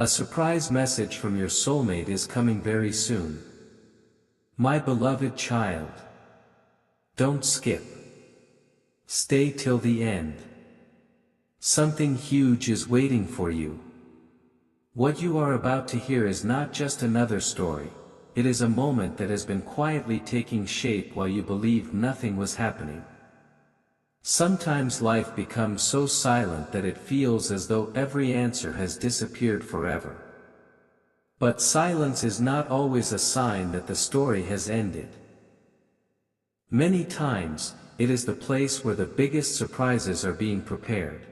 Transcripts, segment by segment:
A surprise message from your soulmate is coming very soon. My beloved child. Don't skip. Stay till the end. Something huge is waiting for you. What you are about to hear is not just another story, it is a moment that has been quietly taking shape while you believed nothing was happening. Sometimes life becomes so silent that it feels as though every answer has disappeared forever. But silence is not always a sign that the story has ended. Many times, it is the place where the biggest surprises are being prepared.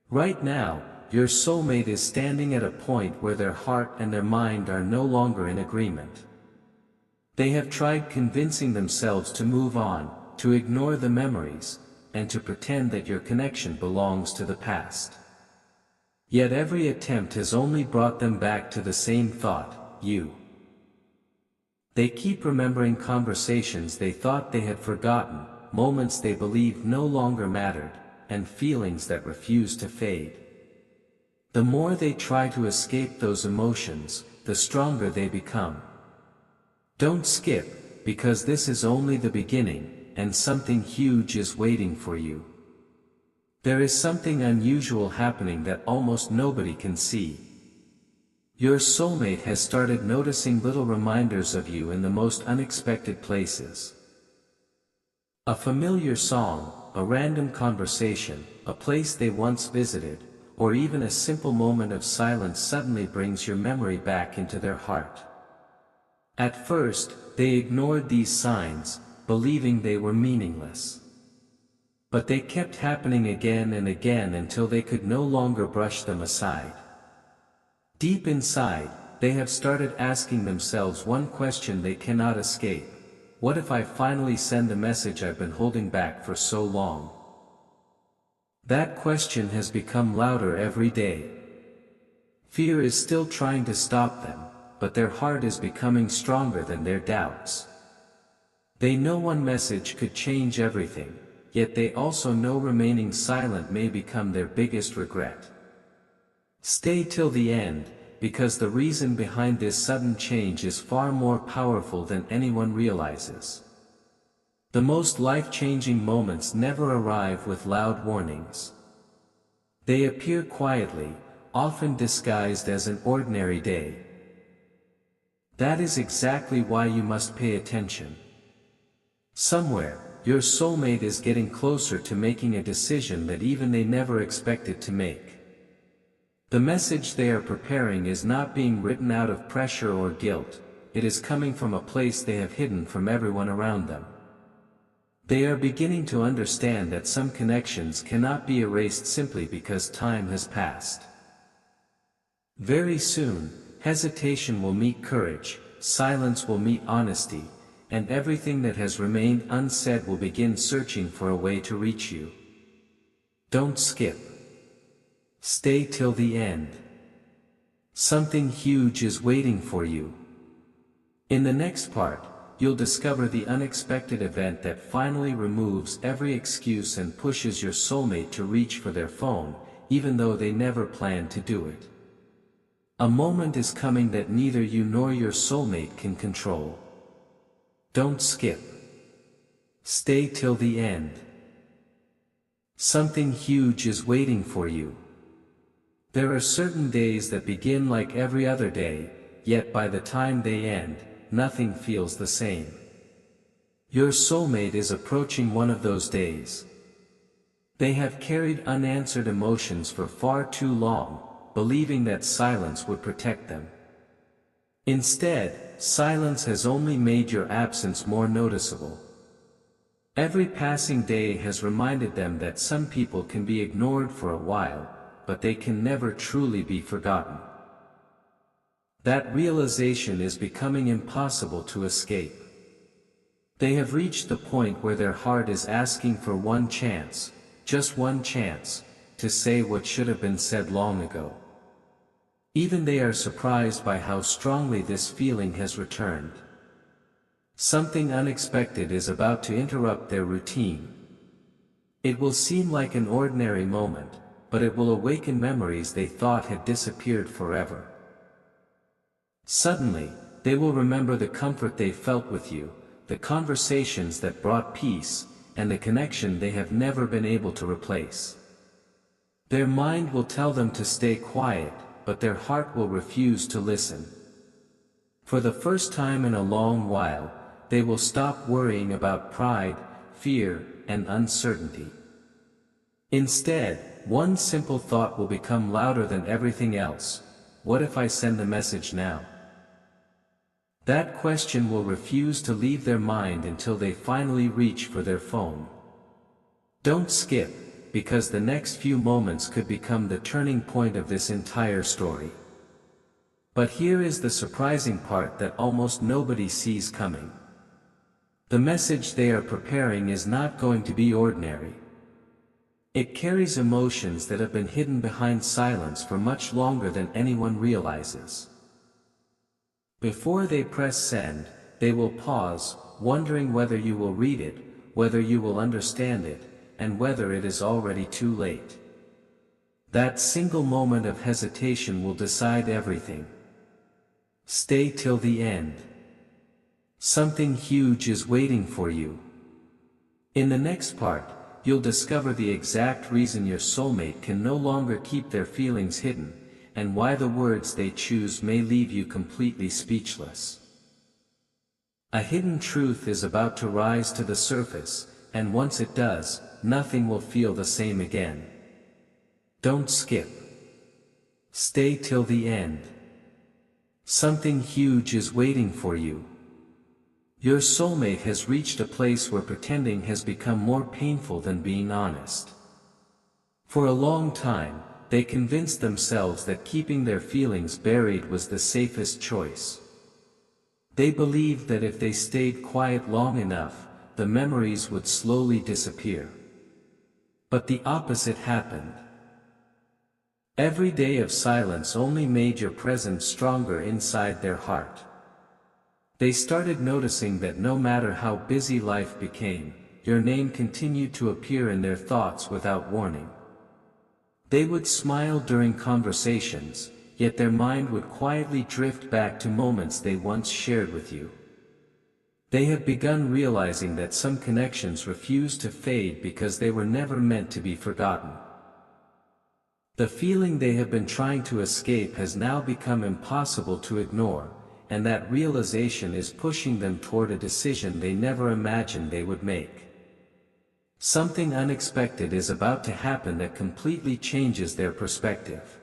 Right now, your soulmate is standing at a point where their heart and their mind are no longer in agreement. They have tried convincing themselves to move on, to ignore the memories, and to pretend that your connection belongs to the past. Yet every attempt has only brought them back to the same thought, you. They keep remembering conversations they thought they had forgotten, moments they believed no longer mattered, and feelings that refuse to fade. The more they try to escape those emotions, the stronger they become. Don't skip, because this is only the beginning, and something huge is waiting for you. There is something unusual happening that almost nobody can see. Your soulmate has started noticing little reminders of you in the most unexpected places. A familiar song, a random conversation, a place they once visited, or even a simple moment of silence suddenly brings your memory back into their heart. At first, they ignored these signs, believing they were meaningless. But they kept happening again and again until they could no longer brush them aside. Deep inside, they have started asking themselves one question they cannot escape: what if I finally send the message I've been holding back for so long? That question has become louder every day. Fear is still trying to stop them, but their heart is becoming stronger than their doubts. They know one message could change everything, yet they also know remaining silent may become their biggest regret. Stay till the end, because the reason behind this sudden change is far more powerful than anyone realizes. The most life-changing moments never arrive with loud warnings. They appear quietly, often disguised as an ordinary day. That is exactly why you must pay attention. Somewhere, your soulmate is getting closer to making a decision that even they never expected to make. The message they are preparing is not being written out of pressure or guilt, it is coming from a place they have hidden from everyone around them. They are beginning to understand that some connections cannot be erased simply because time has passed. Very soon, hesitation will meet courage, silence will meet honesty, and everything that has remained unsaid will begin searching for a way to reach you. Don't skip. Stay till the end. Something huge is waiting for you. In the next part, you'll discover the unexpected event that finally removes every excuse and pushes your soulmate to reach for their phone, even though they never planned to do it. A moment is coming that neither you nor your soulmate can control. Don't skip. Stay till the end. Something huge is waiting for you. There are certain days that begin like every other day, yet by the time they end, nothing feels the same. Your soulmate is approaching one of those days. They have carried unanswered emotions for far too long, believing that silence would protect them. Instead, silence has only made your absence more noticeable. Every passing day has reminded them that some people can be ignored for a while, but they can never truly be forgotten. That realization is becoming impossible to escape. They have reached the point where their heart is asking for one chance, just one chance, to say what should have been said long ago. Even they are surprised by how strongly this feeling has returned. Something unexpected is about to interrupt their routine. It will seem like an ordinary moment, but it will awaken memories they thought had disappeared forever. Suddenly, they will remember the comfort they felt with you, the conversations that brought peace, and the connection they have never been able to replace. Their mind will tell them to stay quiet, but their heart will refuse to listen. For the first time in a long while, they will stop worrying about pride, fear, and uncertainty. Instead, one simple thought will become louder than everything else: what if I send a message now? That question will refuse to leave their mind until they finally reach for their phone. Don't skip, because the next few moments could become the turning point of this entire story. But here is the surprising part that almost nobody sees coming. The message they are preparing is not going to be ordinary. It carries emotions that have been hidden behind silence for much longer than anyone realizes. Before they press send, they will pause, wondering whether you will read it, whether you will understand it, and whether it is already too late. That single moment of hesitation will decide everything. Stay till the end. Something huge is waiting for you. In the next part, you'll discover the exact reason your soulmate can no longer keep their feelings hidden, and why the words they choose may leave you completely speechless. A hidden truth is about to rise to the surface, and once it does, nothing will feel the same again. Don't skip. Stay till the end. Something huge is waiting for you. Your soulmate has reached a place where pretending has become more painful than being honest. For a long time, they convinced themselves that keeping their feelings buried was the safest choice. They believed that if they stayed quiet long enough, the memories would slowly disappear. But the opposite happened. Every day of silence only made your presence stronger inside their heart. They started noticing that no matter how busy life became, your name continued to appear in their thoughts without warning. They would smile during conversations, yet their mind would quietly drift back to moments they once shared with you. They have begun realizing that some connections refuse to fade because they were never meant to be forgotten. The feeling they have been trying to escape has now become impossible to ignore, and that realization is pushing them toward a decision they never imagined they would make. Something unexpected is about to happen that completely changes their perspective.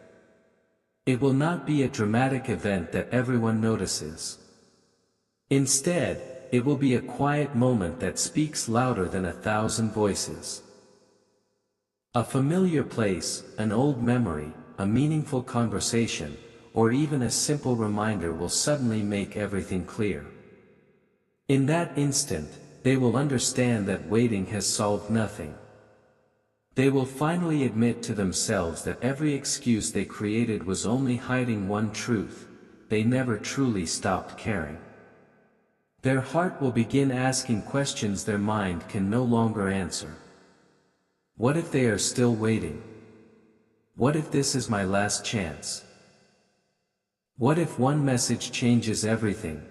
It will not be a dramatic event that everyone notices. Instead, it will be a quiet moment that speaks louder than 1,000 voices. A familiar place, an old memory, a meaningful conversation, or even a simple reminder will suddenly make everything clear. In that instant, they will understand that waiting has solved nothing. They will finally admit to themselves that every excuse they created was only hiding one truth: they never truly stopped caring. Their heart will begin asking questions their mind can no longer answer. What if they are still waiting? What if this is my last chance? What if one message changes everything?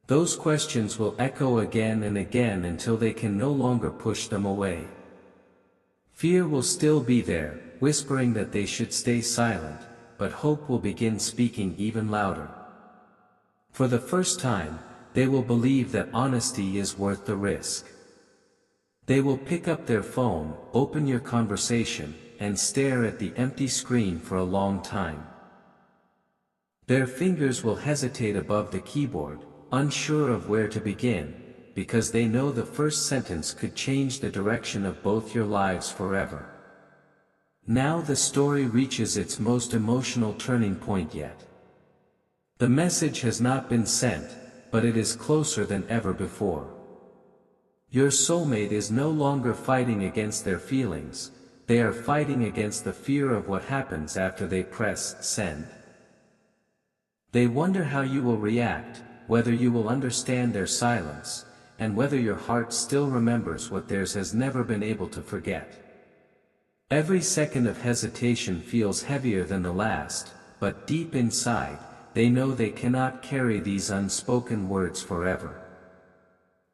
Those questions will echo again and again until they can no longer push them away. Fear will still be there, whispering that they should stay silent, but hope will begin speaking even louder. For the first time, they will believe that honesty is worth the risk. They will pick up their phone, open your conversation, and stare at the empty screen for a long time. Their fingers will hesitate above the keyboard, unsure of where to begin, because they know the first sentence could change the direction of both your lives forever. Now the story reaches its most emotional turning point yet. The message has not been sent, but it is closer than ever before. Your soulmate is no longer fighting against their feelings, they are fighting against the fear of what happens after they press send. They wonder how you will react, whether you will understand their silence, and whether your heart still remembers what theirs has never been able to forget. Every second of hesitation feels heavier than the last, but deep inside, they know they cannot carry these unspoken words forever.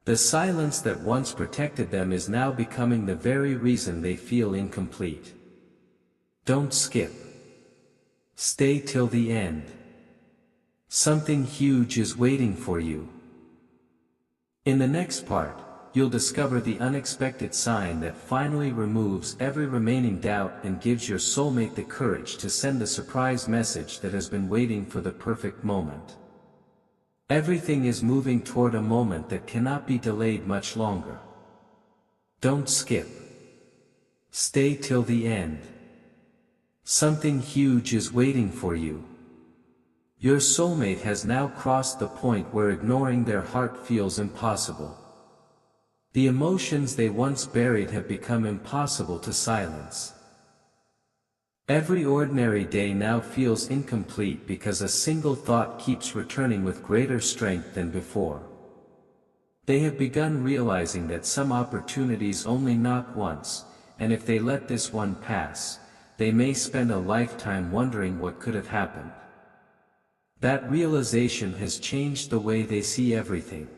The silence that once protected them is now becoming the very reason they feel incomplete. Don't skip. Stay till the end. Something huge is waiting for you. In the next part, you'll discover the unexpected sign that finally removes every remaining doubt and gives your soulmate the courage to send the surprise message that has been waiting for the perfect moment. Everything is moving toward a moment that cannot be delayed much longer. Don't skip. Stay till the end. Something huge is waiting for you. Your soulmate has now crossed the point where ignoring their heart feels impossible. The emotions they once buried have become impossible to silence. Every ordinary day now feels incomplete because a single thought keeps returning with greater strength than before. They have begun realizing that some opportunities only knock once, and if they let this one pass, they may spend a lifetime wondering what could have happened. That realization has changed the way they see everything.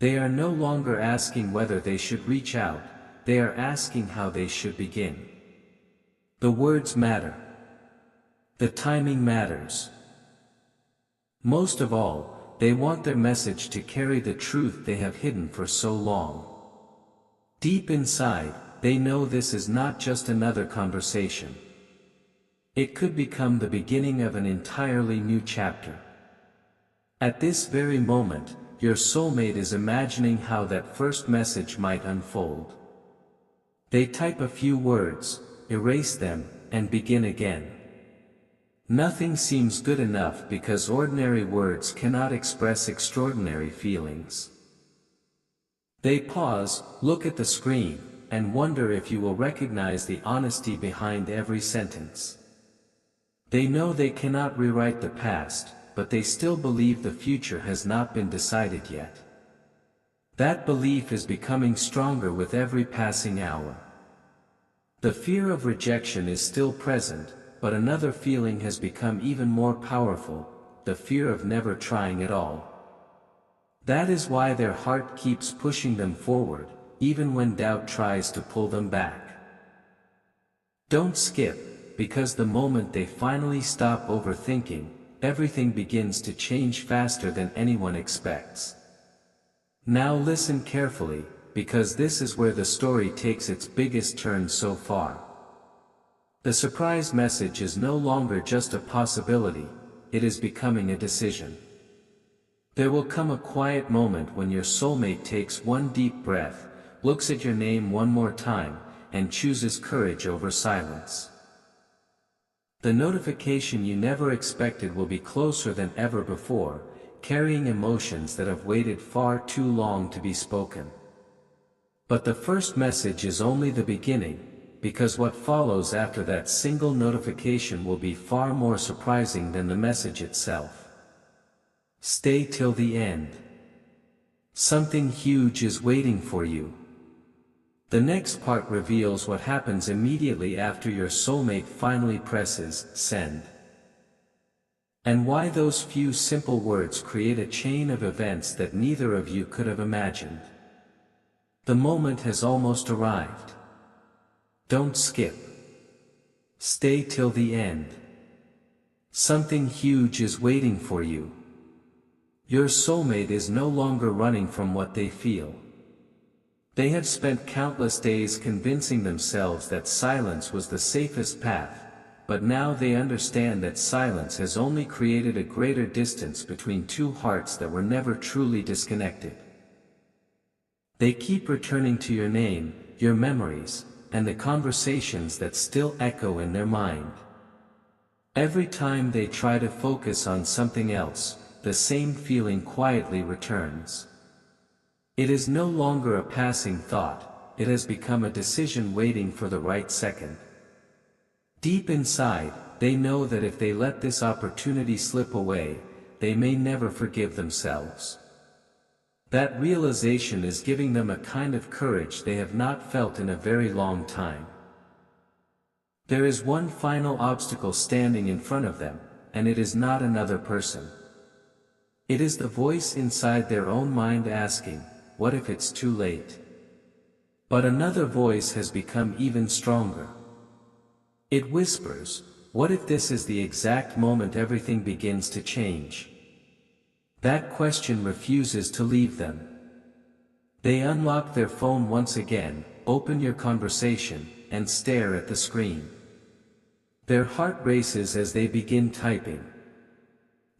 They are no longer asking whether they should reach out, they are asking how they should begin. The words matter. The timing matters. Most of all, they want their message to carry the truth they have hidden for so long. Deep inside, they know this is not just another conversation. It could become the beginning of an entirely new chapter. At this very moment, your soulmate is imagining how that first message might unfold. They type a few words, erase them, and begin again. Nothing seems good enough because ordinary words cannot express extraordinary feelings. They pause, look at the screen, and wonder if you will recognize the honesty behind every sentence. They know they cannot rewrite the past, but they still believe the future has not been decided yet. That belief is becoming stronger with every passing hour. The fear of rejection is still present, but another feeling has become even more powerful, the fear of never trying at all. That is why their heart keeps pushing them forward, even when doubt tries to pull them back. Don't skip, because the moment they finally stop overthinking, everything begins to change faster than anyone expects. Now listen carefully, because this is where the story takes its biggest turn so far. The surprise message is no longer just a possibility, it is becoming a decision. There will come a quiet moment when your soulmate takes one deep breath, looks at your name one more time, and chooses courage over silence. The notification you never expected will be closer than ever before, carrying emotions that have waited far too long to be spoken. But the first message is only the beginning, because what follows after that single notification will be far more surprising than the message itself. Stay till the end. Something huge is waiting for you. The next part reveals what happens immediately after your soulmate finally presses send. And why those few simple words create a chain of events that neither of you could have imagined. The moment has almost arrived. Don't skip. Stay till the end. Something huge is waiting for you. Your soulmate is no longer running from what they feel. They have spent countless days convincing themselves that silence was the safest path, but now they understand that silence has only created a greater distance between two hearts that were never truly disconnected. They keep returning to your name, your memories, and the conversations that still echo in their mind. Every time they try to focus on something else, the same feeling quietly returns. It is no longer a passing thought, it has become a decision waiting for the right second. Deep inside, they know that if they let this opportunity slip away, they may never forgive themselves. That realization is giving them a kind of courage they have not felt in a very long time. There is one final obstacle standing in front of them, and it is not another person. It is the voice inside their own mind asking, "What if it's too late?" But another voice has become even stronger. It whispers, "What if this is the exact moment everything begins to change?" That question refuses to leave them. They unlock their phone once again, open your conversation, and stare at the screen. Their heart races as they begin typing.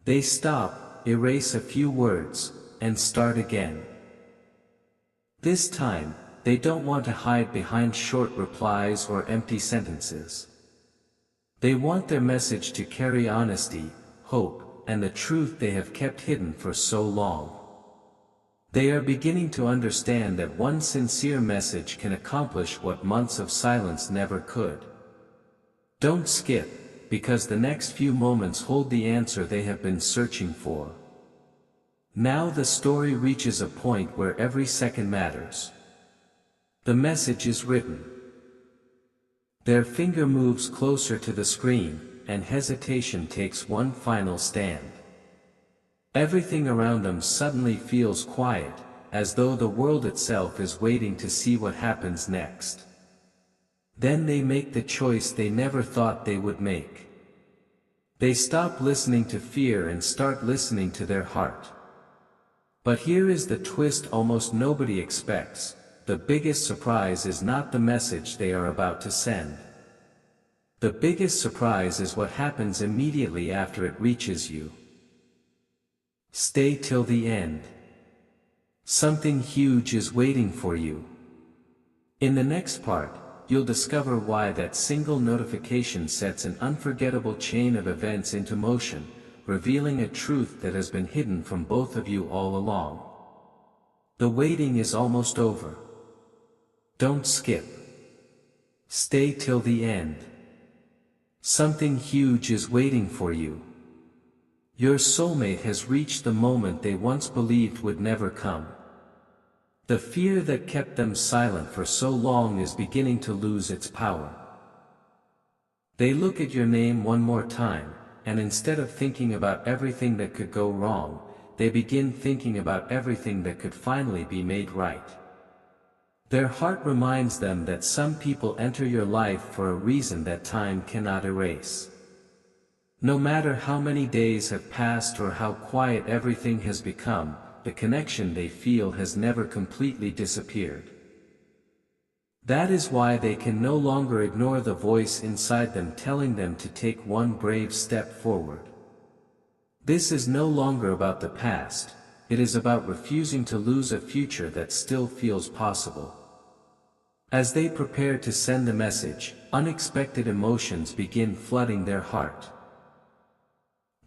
They stop, erase a few words, and start again. This time, they don't want to hide behind short replies or empty sentences. They want their message to carry honesty, hope, and the truth they have kept hidden for so long. They are beginning to understand that one sincere message can accomplish what months of silence never could. Don't skip, because the next few moments hold the answer they have been searching for. Now the story reaches a point where every second matters. The message is written. Their finger moves closer to the screen, and hesitation takes one final stand. Everything around them suddenly feels quiet, as though the world itself is waiting to see what happens next. Then they make the choice they never thought they would make. They stop listening to fear and start listening to their heart. But here is the twist almost nobody expects. The biggest surprise is not the message they are about to send. The biggest surprise is what happens immediately after it reaches you. Stay till the end. Something huge is waiting for you. In the next part, you'll discover why that single notification sets an unforgettable chain of events into motion, revealing a truth that has been hidden from both of you all along. The waiting is almost over. Don't skip. Stay till the end. Something huge is waiting for you. Your soulmate has reached the moment they once believed would never come. The fear that kept them silent for so long is beginning to lose its power. They look at your name one more time, and instead of thinking about everything that could go wrong, they begin thinking about everything that could finally be made right. Their heart reminds them that some people enter your life for a reason that time cannot erase. No matter how many days have passed or how quiet everything has become, the connection they feel has never completely disappeared. That is why they can no longer ignore the voice inside them telling them to take one brave step forward. This is no longer about the past, it is about refusing to lose a future that still feels possible. As they prepare to send the message, unexpected emotions begin flooding their heart.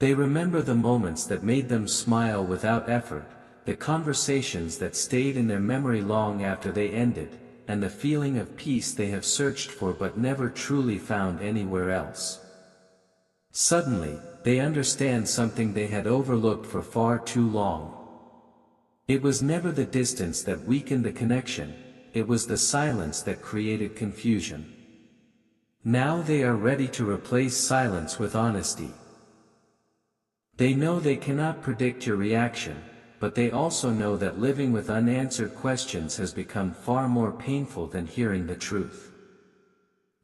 They remember the moments that made them smile without effort, the conversations that stayed in their memory long after they ended, and the feeling of peace they have searched for but never truly found anywhere else. Suddenly, they understand something they had overlooked for far too long. It was never the distance that weakened the connection, it was the silence that created confusion. Now they are ready to replace silence with honesty. They know they cannot predict your reaction, but they also know that living with unanswered questions has become far more painful than hearing the truth.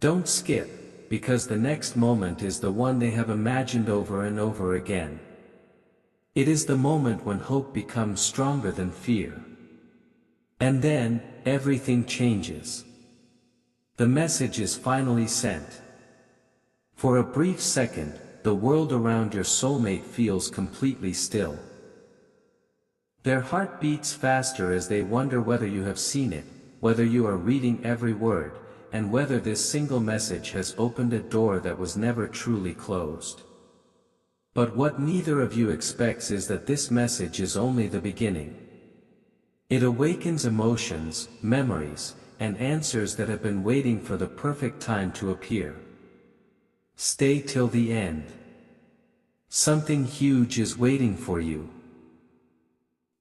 Don't skip, because the next moment is the one they have imagined over and over again. It is the moment when hope becomes stronger than fear. And then, everything changes. The message is finally sent. For a brief second, the world around your soulmate feels completely still. Their heart beats faster as they wonder whether you have seen it, whether you are reading every word, and whether this single message has opened a door that was never truly closed. But what neither of you expects is that this message is only the beginning. It awakens emotions, memories, and answers that have been waiting for the perfect time to appear. Stay till the end. Something huge is waiting for you.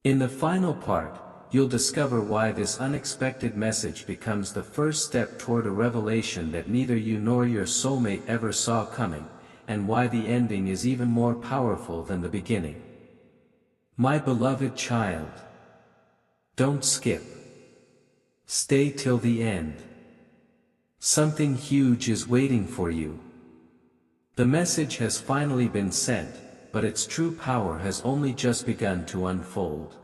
In the final part, you'll discover why this unexpected message becomes the first step toward a revelation that neither you nor your soulmate ever saw coming, and why the ending is even more powerful than the beginning. My beloved child, don't skip. Stay till the end. Something huge is waiting for you. The message has finally been sent, but its true power has only just begun to unfold.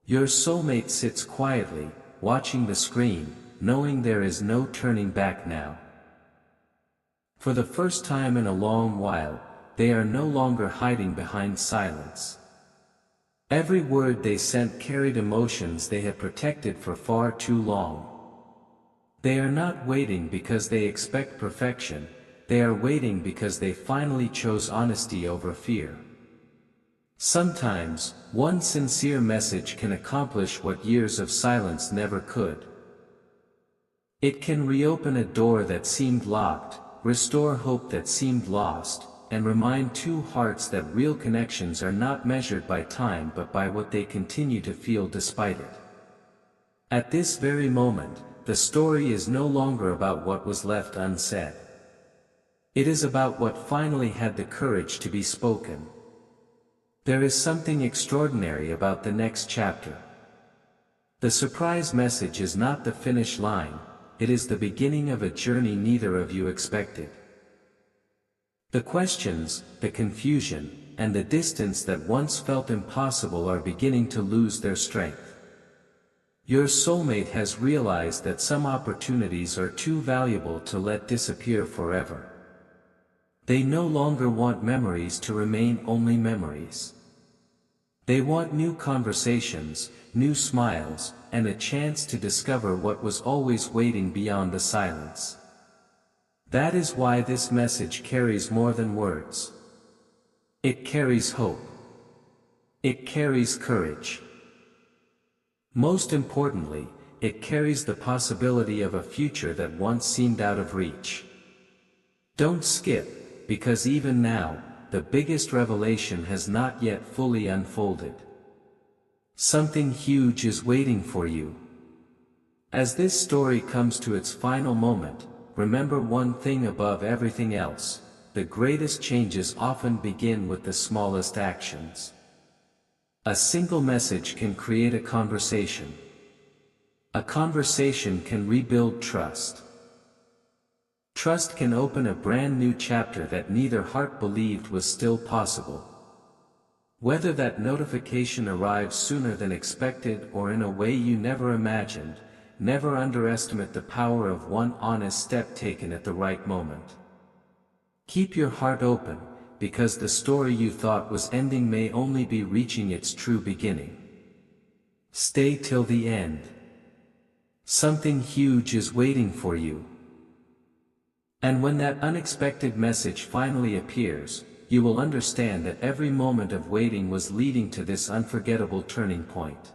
Your soulmate sits quietly, watching the screen, knowing there is no turning back now. For the first time in a long while, they are no longer hiding behind silence. Every word they sent carried emotions they had protected for far too long. They are not waiting because they expect perfection, they are waiting because they finally chose honesty over fear. Sometimes, one sincere message can accomplish what years of silence never could. It can reopen a door that seemed locked, restore hope that seemed lost, and remind two hearts that real connections are not measured by time but by what they continue to feel despite it. At this very moment, the story is no longer about what was left unsaid. It is about what finally had the courage to be spoken. There is something extraordinary about the next chapter. The surprise message is not the finish line, it is the beginning of a journey neither of you expected. The questions, the confusion, and the distance that once felt impossible are beginning to lose their strength. Your soulmate has realized that some opportunities are too valuable to let disappear forever. They no longer want memories to remain only memories. They want new conversations, new smiles, and a chance to discover what was always waiting beyond the silence. That is why this message carries more than words. It carries hope. It carries courage. Most importantly, it carries the possibility of a future that once seemed out of reach. Don't skip, because even now, the biggest revelation has not yet fully unfolded. Something huge is waiting for you. As this story comes to its final moment, remember one thing above everything else: the greatest changes often begin with the smallest actions. A single message can create a conversation. A conversation can rebuild trust. Trust can open a brand new chapter that neither heart believed was still possible. Whether that notification arrives sooner than expected or in a way you never imagined, never underestimate the power of one honest step taken at the right moment. Keep your heart open, because the story you thought was ending may only be reaching its true beginning. Stay till the end. Something huge is waiting for you. And when that unexpected message finally appears, you will understand that every moment of waiting was leading to this unforgettable turning point.